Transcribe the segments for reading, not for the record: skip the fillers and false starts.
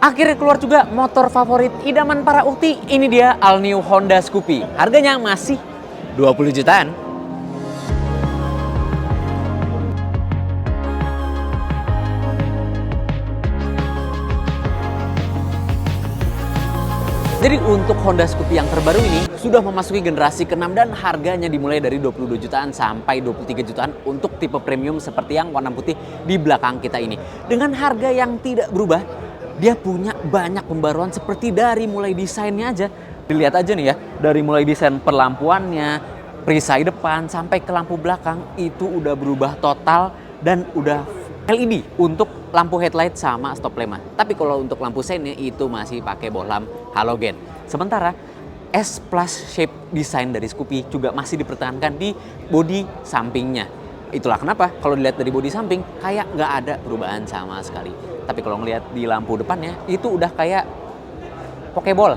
Akhirnya keluar juga motor favorit idaman para ukti. Ini dia all new Honda Scoopy. Harganya masih 20 jutaan. Jadi untuk Honda Scoopy yang terbaru ini sudah memasuki generasi ke-6 dan harganya dimulai dari 22 jutaan sampai 23 jutaan untuk tipe premium seperti yang warna putih di belakang kita ini. Dengan harga yang tidak berubah, dia punya banyak pembaruan seperti dari mulai desainnya aja. Dilihat aja nih ya, dari mulai desain perlampuannya, perisai depan sampai ke lampu belakang itu udah berubah total dan udah LED untuk lampu headlight sama stop lamp. Tapi kalau untuk lampu seinnya itu masih pakai bohlam halogen. Sementara S Plus shape design dari Scoopy juga masih dipertahankan di bodi sampingnya. Itulah kenapa kalau dilihat dari bodi samping kayak nggak ada perubahan sama sekali. Tapi kalau ngelihat di lampu depannya itu udah kayak pokeball.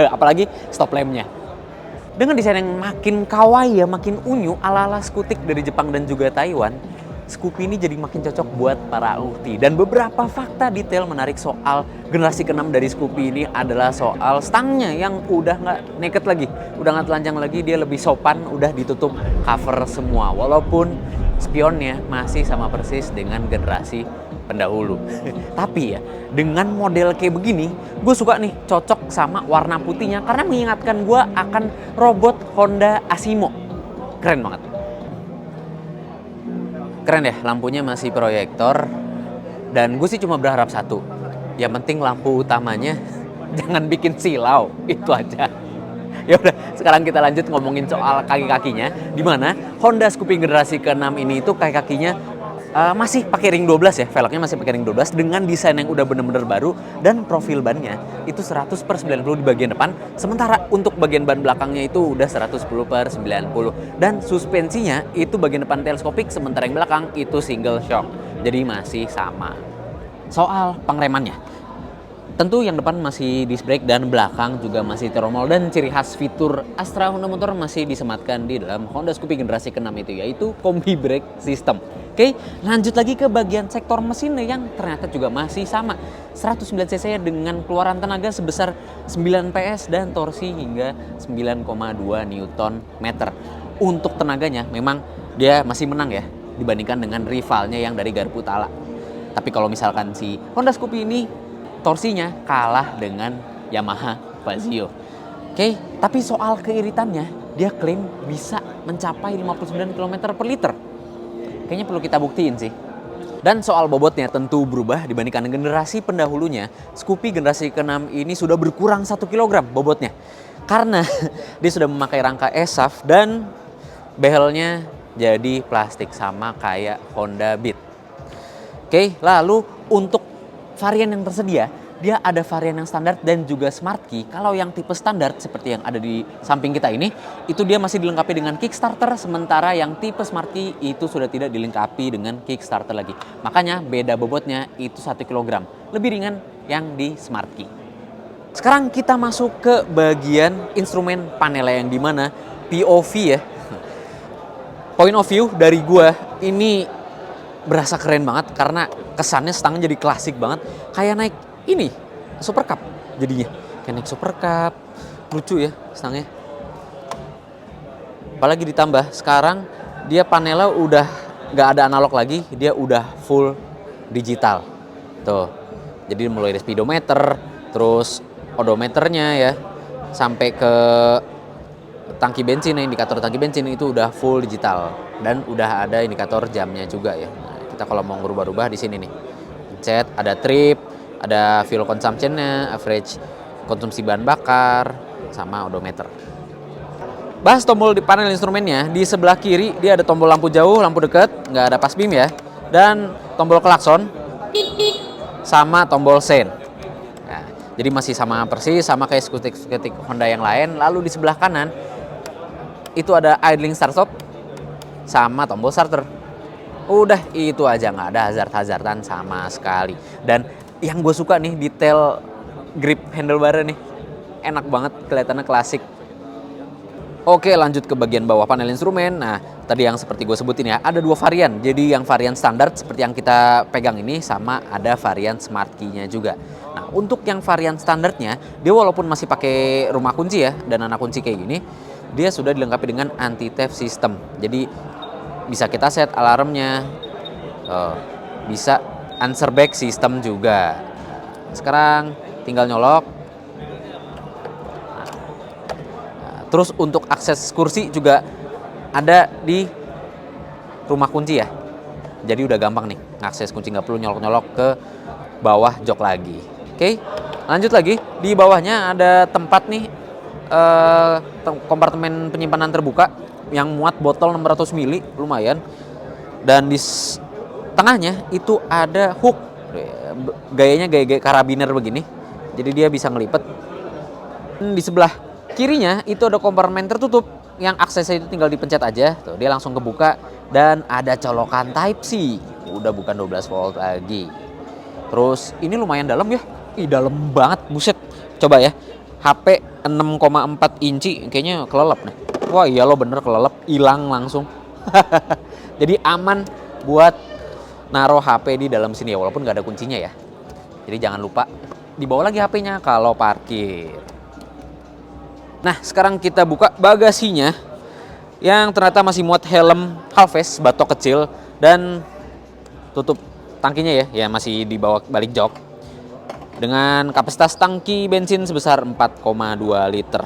Apalagi stop lampnya. Dengan desain yang makin kawaii ya, makin unyu ala-ala skutik dari Jepang dan juga Taiwan, Scoopy ini jadi makin cocok buat para ukti. Dan beberapa fakta detail menarik soal generasi ke-6 dari Scoopy ini adalah soal stangnya yang udah nggak naked lagi, udah nggak telanjang lagi, dia lebih sopan, udah ditutup cover semua. Walaupun spionnya masih sama persis dengan generasi pendahulu. Tapi ya, dengan model kayak begini, gue suka nih, cocok sama warna putihnya karena mengingatkan gue akan robot Honda Asimo. Keren banget. Keren ya, lampunya masih proyektor. Dan gue sih cuma berharap satu. Yang penting lampu utamanya jangan bikin silau. Itu aja. Ya udah, sekarang kita lanjut ngomongin soal kaki-kakinya. Dimana Honda Scoopy generasi ke-6 ini itu kaki-kakinya masih pakai ring 12 ya. Velgnya masih pakai ring 12 dengan desain yang udah bener-bener baru. Dan profil bannya itu 100/90 di bagian depan. Sementara untuk bagian ban belakangnya itu udah 110/90. Dan suspensinya itu bagian depan teleskopik, sementara yang belakang itu single shock. Jadi masih sama. Soal pengeremannya, tentu yang depan masih disc brake dan belakang juga masih tromol. Dan ciri khas fitur Astra Honda Motor masih disematkan di dalam Honda Scoopy generasi ke-6 itu, yaitu combi brake system. Oke, lanjut lagi ke bagian sektor mesinnya yang ternyata juga masih sama. 109 cc dengan keluaran tenaga sebesar 9 PS dan torsi hingga 9,2 Nm. Untuk tenaganya memang dia masih menang ya dibandingkan dengan rivalnya yang dari garpu Tala. Tapi kalau misalkan si Honda Scoopy ini torsinya kalah dengan Yamaha Fazio. Oke, tapi soal keiritannya, dia klaim bisa mencapai 59 km per liter. Kayaknya perlu kita buktiin sih. Dan soal bobotnya tentu berubah dibandingkan generasi pendahulunya. Scoopy generasi ke-6 ini sudah berkurang 1 kg bobotnya. Karena dia sudah memakai rangka ESAF dan behelnya jadi plastik sama kayak Honda Beat. Oke, lalu untuk varian yang tersedia, dia ada varian yang standar dan juga Smart Key. Kalau yang tipe standar seperti yang ada di samping kita ini, itu dia masih dilengkapi dengan Kickstarter, sementara yang tipe Smart Key itu sudah tidak dilengkapi dengan Kickstarter lagi. Makanya beda bobotnya itu 1 kg. Lebih ringan yang di Smart Key. Sekarang kita masuk ke bagian instrumen panelnya yang dimana POV ya. Point of view dari gua ini berasa keren banget karena kesannya stangnya jadi klasik banget. Kayak naik ini Super Cup jadinya, kayak naik Super Cup. Lucu ya stangnya. Apalagi ditambah sekarang dia panelnya udah nggak ada analog lagi, dia udah full digital tuh. Jadi mulai dari speedometer, terus odometernya ya, sampai ke tangki bensin, indikator tangki bensin itu udah full digital dan udah ada indikator jamnya juga ya. Nah, kita kalau mau ngerubah-rubah di sini nih, pencet ada trip, ada fuel consumption-nya, average konsumsi bahan bakar, sama odometer. Bahas tombol di panel instrumennya, di sebelah kiri dia ada tombol lampu jauh, lampu dekat, nggak ada pas beam ya, dan tombol klakson, sama tombol sen. Nah, jadi masih sama persis, sama kayak skutik-skutik Honda yang lain. Lalu di sebelah kanan, itu ada idling start stop, sama tombol starter. Udah itu aja, nggak ada hazard-hazardan sama sekali. Dan yang gue suka nih, detail grip handlebar nih enak banget, kelihatannya klasik. Oke, lanjut ke bagian bawah panel instrumen. Nah, tadi yang seperti gue sebutin ya, ada 2 varian. Jadi yang varian standar seperti yang kita pegang ini, sama ada varian smart key-nya juga. Nah, untuk yang varian standarnya, dia walaupun masih pakai rumah kunci ya, dan anak kunci kayak gini, dia sudah dilengkapi dengan anti-theft system. Jadi bisa kita set alarmnya, bisa answer back system juga. Sekarang tinggal nyolok. Nah, terus untuk akses kursi juga ada di rumah kunci ya. Jadi udah gampang nih ngakses kunci, nggak perlu nyolok-nyolok ke bawah jok lagi. Oke, lanjut lagi. Di bawahnya ada tempat nih, kompartemen penyimpanan terbuka yang muat botol 600 ml, lumayan. Dan di tengahnya itu ada hook. Gayanya gaya karabiner begini. Jadi dia bisa ngelipet. Di sebelah kirinya itu ada kompartemen tertutup yang aksesnya itu tinggal dipencet aja, tuh dia langsung kebuka, dan ada colokan Type C. Udah bukan 12 volt lagi. Terus ini lumayan dalam ya. Ih, dalam banget, buset. Coba ya. HP 6,4 inci kayaknya kelelep nih. Wah, iya lo bener kelelep, hilang langsung. Jadi aman buat naruh HP di dalam sini ya, walaupun nggak ada kuncinya ya. Jadi jangan lupa dibawa lagi HP-nya kalau parkir. Nah, sekarang kita buka bagasinya yang ternyata masih muat helm Halves batok kecil, dan tutup tangkinya ya masih di bawah balik jok, dengan kapasitas tangki bensin sebesar 4,2 liter.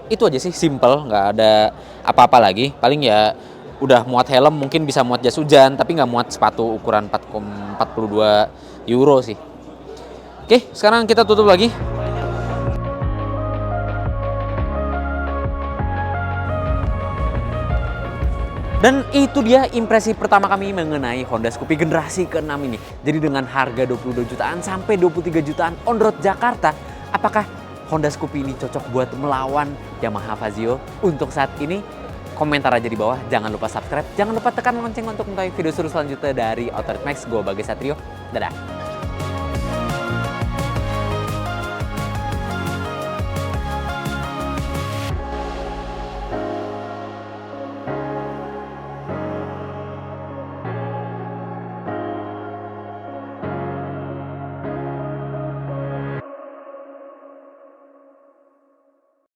Itu aja sih, simple, nggak ada apa-apa lagi. Paling ya udah muat helm, mungkin bisa muat jas hujan, tapi nggak muat sepatu ukuran 4,42 euro sih. Oke, sekarang kita tutup lagi. Dan itu dia impresi pertama kami mengenai Honda Scoopy generasi ke-6 ini. Jadi dengan harga 22 jutaan sampai 23 jutaan on road Jakarta, apakah Honda Scoopy ini cocok buat melawan Yamaha Fazio untuk saat ini? Komentar aja di bawah, jangan lupa subscribe, jangan lupa tekan lonceng untuk mengetahui video seru selanjutnya dari Autorit Max. Gue Bagas Satrio, dadah.